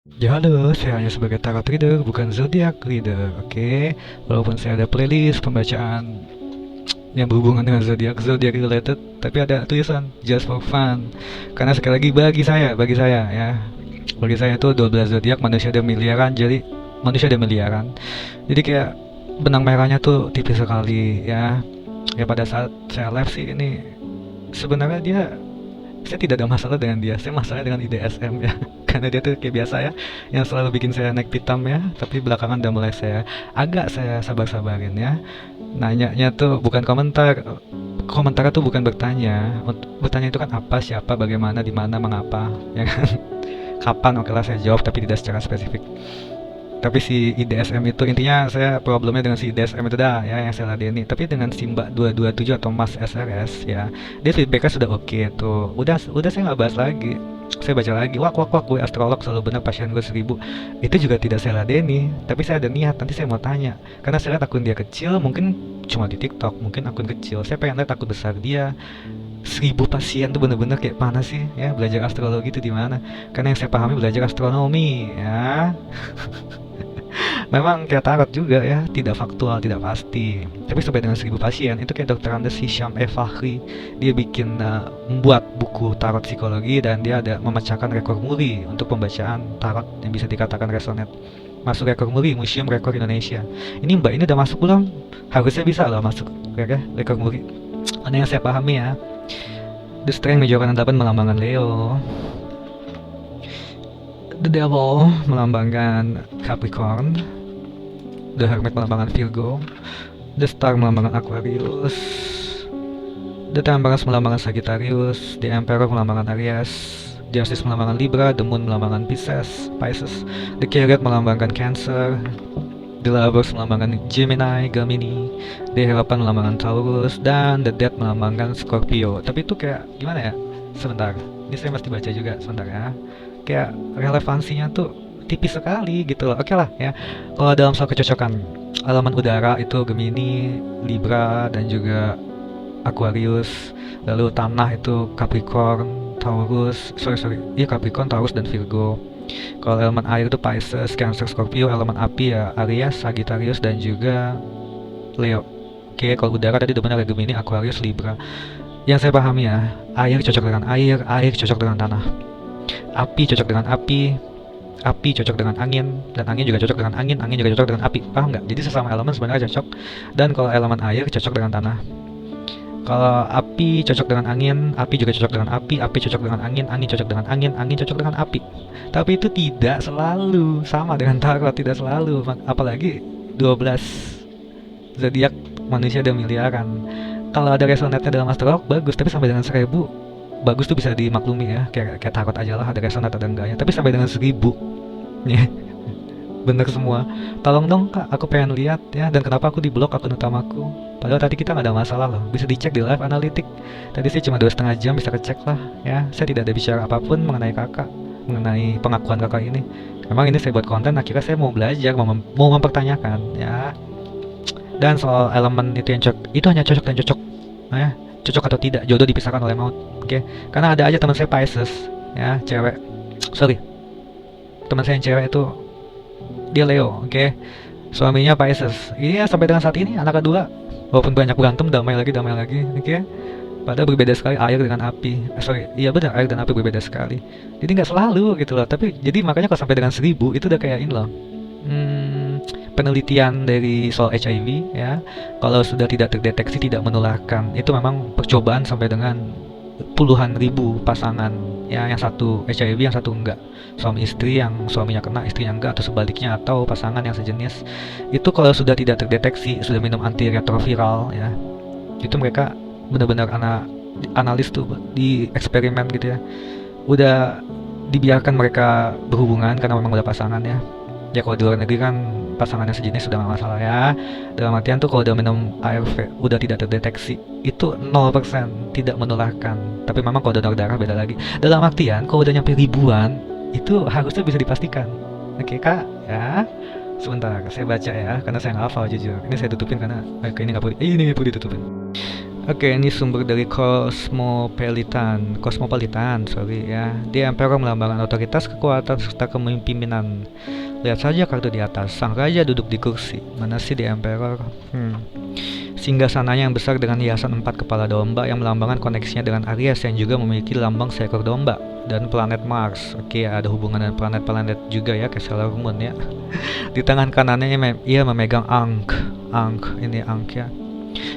Ya halo, saya hanya sebagai tarot reader, bukan zodiac reader, oke? Walaupun saya ada playlist pembacaan yang berhubungan dengan zodiac related, tapi ada tulisan just for fun. Karena sekali lagi bagi saya ya, bagi saya itu 12 zodiak manusia ada miliaran, jadi manusia ada miliaran. Jadi kayak benang merahnya tuh tipis sekali ya. Ya pada saat saya live sih ini sebenarnya saya tidak ada masalah dengan dia, saya masalah dengan IDSM ya. Karena dia tuh kayak biasa ya, yang selalu bikin saya naik pitam ya, tapi belakangan udah mulai saya sabar-sabarin ya. Nanyanya tuh bukan komentar tuh bukan bertanya. Bertanya itu kan apa, siapa, bagaimana, di mana, mengapa, ya kan? Kapan, oke lah saya jawab, tapi tidak secara spesifik. Tapi si IDSM itu intinya saya problemnya dengan si IDSM itu dah ya yang saya ladeni. Tapi dengan si Mbak 227 atau Mas SRS ya, dia feedbacknya sudah oke tuh. Udah saya nggak bahas lagi. Saya baca lagi, wak wak wak, gue astrolog selalu benar, pasien gue 1000. Itu juga tidak saya ladeni, tapi saya ada niat, nanti saya mau tanya. Karena saya lihat akun dia kecil, mungkin cuma di TikTok, mungkin akun kecil. Saya pengen lihat akun besar dia. 1000 pasien tuh bener-bener kayak mana sih ya, belajar astrologi itu di mana? Karena yang saya pahami belajar astronomi ya. Memang kayak tarot juga ya, tidak faktual, tidak pasti. Tapi sampai dengan 1000 pasien, itu kayak Dr. Andes Hisham Fahri. Dia bikin membuat buku tarot psikologi dan dia ada memecahkan rekor muri untuk pembacaan tarot yang bisa dikatakan resonate. Masuk rekor muri, Museum Rekor Indonesia. Ini Mbak ini udah masuk belum? Harusnya bisa loh masuk rekor muri. Mana yang saya pahami ya. The Strength Major 8 melambangkan Leo. The Devil melambangkan Capricorn. The Hermit melambangkan Virgo, The Star melambangkan Aquarius, The Temperance melambangkan Sagittarius, The Emperor melambangkan Aries, The Justice melambangkan Libra, The Moon melambangkan Pisces, The Chariot melambangkan Cancer, The Lovers melambangkan Gemini, The Hierophant melambangkan Taurus, dan The Death melambangkan Scorpio. Tapi itu kayak gimana ya? Sebentar, ini saya mesti baca juga sebentar ya. Kayak relevansinya tuh tipis sekali gitu loh. Oke lah ya. Kalau dalam soal kecocokan, elemen udara itu Gemini, Libra, dan juga Aquarius. Lalu tanah itu Capricorn, Taurus, iya Capricorn, Taurus, dan Virgo. Kalau elemen air itu Pisces, Cancer, Scorpio. Elemen api ya Aries, Sagittarius, dan juga Leo. Oke, kalau udara tadi udah benar ya, Gemini, Aquarius, Libra. Yang saya pahami ya, air cocok dengan air cocok dengan tanah. Api cocok dengan api cocok dengan angin, dan angin juga cocok dengan angin juga cocok dengan api. Paham nggak? Jadi sesama elemen sebenarnya cocok. Dan kalau elemen air cocok dengan tanah. Kalau api cocok dengan angin, api juga cocok dengan api cocok dengan angin cocok dengan angin cocok dengan api. Tapi itu tidak selalu sama dengan tarot, tidak selalu. Apalagi 12 zodiak manusia ada miliaran. Kalau ada resonatnya dalam astrolog bagus, tapi sampai dengan 1000 bagus tuh bisa dimaklumi ya, kayak tarot aja lah, ada resonat ada enggaknya. Tapi sampai dengan 1000 ya bener semua. Tolong dong kak, aku pengen lihat ya, dan kenapa aku diblok akun utamaku, padahal tadi kita nggak ada masalah loh, bisa dicek di live analytic. Tadi sih cuma 2,5 jam bisa kecek lah ya. Saya tidak ada bicara apapun mengenai kakak, mengenai pengakuan kakak ini. Memang ini saya buat konten, akhirnya saya mau belajar, mau mempertanyakan ya. Dan soal elemen itu yang cocok, itu hanya cocok dan cocok ya. Cocok atau tidak, jodoh dipisahkan oleh maut. Oke, karena ada aja teman saya Pisces ya, cewek, sorry, teman saya yang cewek itu dia Leo, oke. Suaminya Pisces. Iya, sampai dengan saat ini anak kedua, walaupun banyak berantem, damai lagi, oke. Padahal berbeda sekali air dengan api. Sorry, iya benar, air dan api berbeda sekali. Jadi nggak selalu gitu loh. Tapi jadi makanya kalau sampai dengan 1000 itu udah kayak ini loh. Penelitian dari soal HIV ya, kalau sudah tidak terdeteksi tidak menularkan, itu memang percobaan sampai dengan puluhan ribu pasangan ya, yang satu HIV yang satu enggak, suami istri yang suaminya kena istrinya enggak, atau sebaliknya, atau pasangan yang sejenis. Itu kalau sudah tidak terdeteksi, sudah minum antiretroviral ya, itu mereka benar-benar analis tuh di eksperimen gitu ya, udah dibiarkan mereka berhubungan karena memang udah pasangan ya. Ya kalau di luar negeri kan pasangannya sejenis sudah nggak masalah ya. Dalam artian tuh kalau udah minum ARV udah tidak terdeteksi, itu 0% tidak menularkan. Tapi memang kalau donor darah beda lagi. Dalam artian kalau udah nyampe ribuan itu harusnya bisa dipastikan. Oke kak ya. Sebentar saya baca ya, karena saya nggak hafal jujur. Ini saya tutupin karena ini nggak perlu, ini perlu ditutupin. Oke, ini sumber dari Cosmopolitan, sorry ya. The Emperor melambangkan otoritas, kekuatan, serta kepemimpinan. Lihat saja kartu di atas. Sang raja duduk di kursi. Mana sih The Emperor? Singgasananya yang besar dengan hiasan 4 kepala domba yang melambangkan koneksinya dengan Aries yang juga memiliki lambang seekor domba dan planet Mars. Oke, ada hubungan dengan planet-planet juga ya, kayak Sailor Moon ya. Di tangan kanannya ia memegang Ankh ini Ankh ya.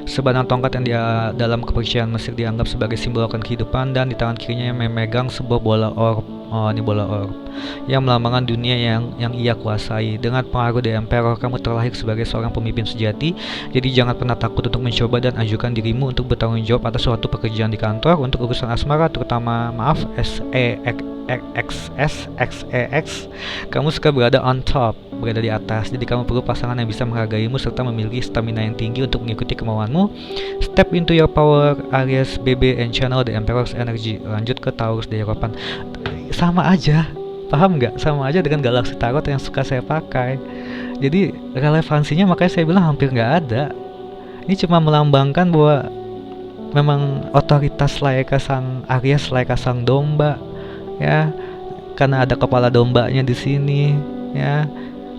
Sebatang tongkat yang dia dalam kepercayaan Mesir dianggap sebagai simbol akan kehidupan, dan di tangan kirinya yang memegang sebuah bola orb. Oh, ini bola orb yang melambangkan dunia yang ia kuasai. Dengan pengaruh The Emperor, kamu terlahir sebagai seorang pemimpin sejati. Jadi jangan pernah takut untuk mencoba dan ajukan dirimu untuk bertanggung jawab atas suatu pekerjaan di kantor, untuk urusan asmara, terutama SEXEX. Kamu suka berada on top, berada di atas. Jadi kamu perlu pasangan yang bisa menghargaimu serta memiliki stamina yang tinggi untuk mengikuti kemauanmu. Step into your power, Aries BB, and channel the Emperor's energy. Lanjut ke Taurus di Eropan. Sama aja, paham nggak? Sama aja dengan Galaxy Tarot yang suka saya pakai. Jadi relevansinya makanya saya bilang hampir nggak ada. Ini cuma melambangkan bahwa memang otoritas layaknya sang Aries, layaknya sang domba ya, karena ada kepala dombanya di sini ya.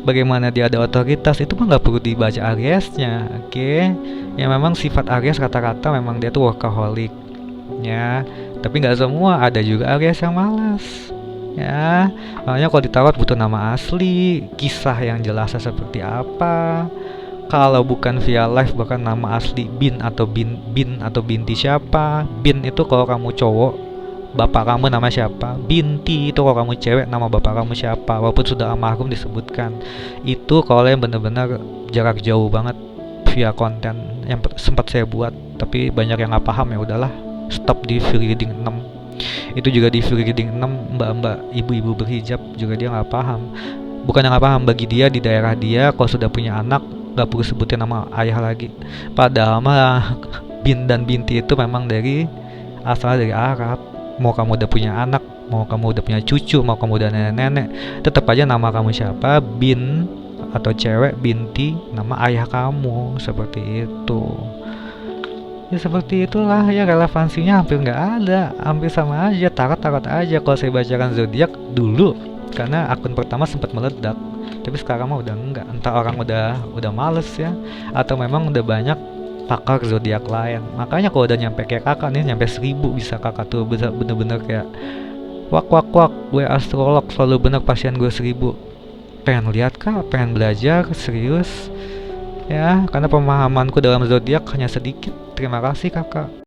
Bagaimana dia ada otoritas itu mah nggak perlu dibaca Ariesnya, oke? Ya memang sifat Aries rata-rata memang dia tuh workaholic ya, tapi nggak semua, ada juga Aries yang malas ya. Makanya kalau ditarot butuh nama asli, kisah yang jelasnya seperti apa. Kalau bukan via live, bahkan nama asli bin atau binti siapa. Bin itu kalau kamu cowok, bapak kamu nama siapa. Binti itu kalau kamu cewek, nama bapak kamu siapa, walaupun sudah almarhum disebutkan. Itu kalau yang benar-benar jarak jauh banget via konten yang sempat saya buat, tapi banyak yang nggak paham, ya udahlah, stop di free reading 6. Itu juga di free reading 6, mbak-mbak ibu-ibu berhijab juga dia nggak paham. Bukan yang nggak paham, bagi dia di daerah dia kalau sudah punya anak nggak perlu sebutin nama ayah lagi. Padahal mah bin dan binti itu memang dari asal dari Arab. Mau kamu udah punya anak, mau kamu udah punya cucu, mau kamu udah nenek-nenek, tetap aja nama kamu siapa, bin atau cewek, binti, nama ayah kamu, seperti itu. Ya seperti itulah ya, relevansinya hampir nggak ada, hampir sama aja, tarot aja. Kalau saya bacakan zodiak dulu, karena akun pertama sempat meledak, tapi sekarang mah udah enggak. Entah orang udah males ya, atau memang udah banyak pakar zodiak lain. Makanya kalau udah nyampe kayak kakak nih, nyampe 1000 bisa kakak tuh bisa bener-bener kayak wak wak wak, gue astrolog selalu bener, pasien gue 1000. Pengen lihat kak, pengen belajar serius ya, karena pemahamanku dalam zodiak hanya sedikit. Terima kasih kakak.